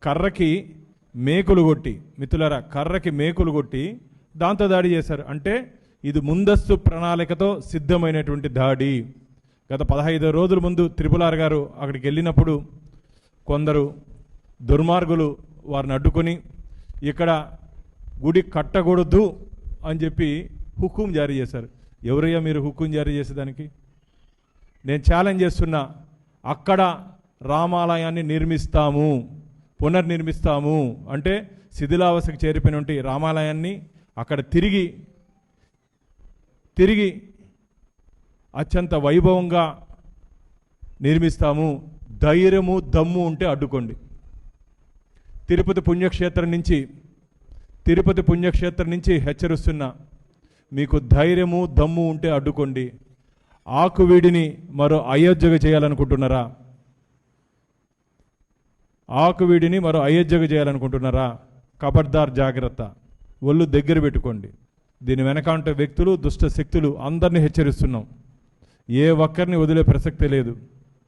కర్రకి మేకులు కొట్టి, మిత్రులారా, కర్రకి మేకులు కొట్టి దాంతో దాడి చేశారు. అంటే ఇది ముందస్తు ప్రణాళికతో సిద్ధమైనటువంటి దాడి. గత 15 రోజుల ముందు త్రిపులార్ గారు అక్కడికి వెళ్ళినప్పుడు కొందరు దుర్మార్గులు వారిని అడ్డుకొని ఇక్కడ గుడి కట్టకూడదు అని చెప్పి హుకుం జారీ చేశారు. ఎవరయ్యా మీరు హుకుం జారీ చేసేదానికి? నేను ఛాలెంజ్ చేస్తున్నా, అక్కడ రామాలయాన్ని నిర్మిస్తాము, పునర్నిర్మిస్తాము అంటే శిథిలావస్థకు చేరిపోయినటువంటి రామాలయాన్ని అక్కడ తిరిగి అత్యంత వైభవంగా నిర్మిస్తాము. ధైర్యము దమ్ము ఉంటే అడ్డుకోండి. తిరుపతి పుణ్యక్షేత్రం నుంచి హెచ్చరిస్తున్నా, మీకు ధైర్యము దమ్ము ఉంటే అడ్డుకోండి. ఆకువీడిని మరో అయోధ్యగా చేయాలనుకుంటున్నారా? ఖబర్దార్, జాగ్రత్త, ఒళ్ళు దగ్గర పెట్టుకోండి. దీని వెనక ఉంటే వ్యక్తులు, దుష్ట శక్తులు అందరినీ హెచ్చరిస్తున్నాం. ఏ ఒక్కరిని వదిలే ప్రసక్తే లేదు.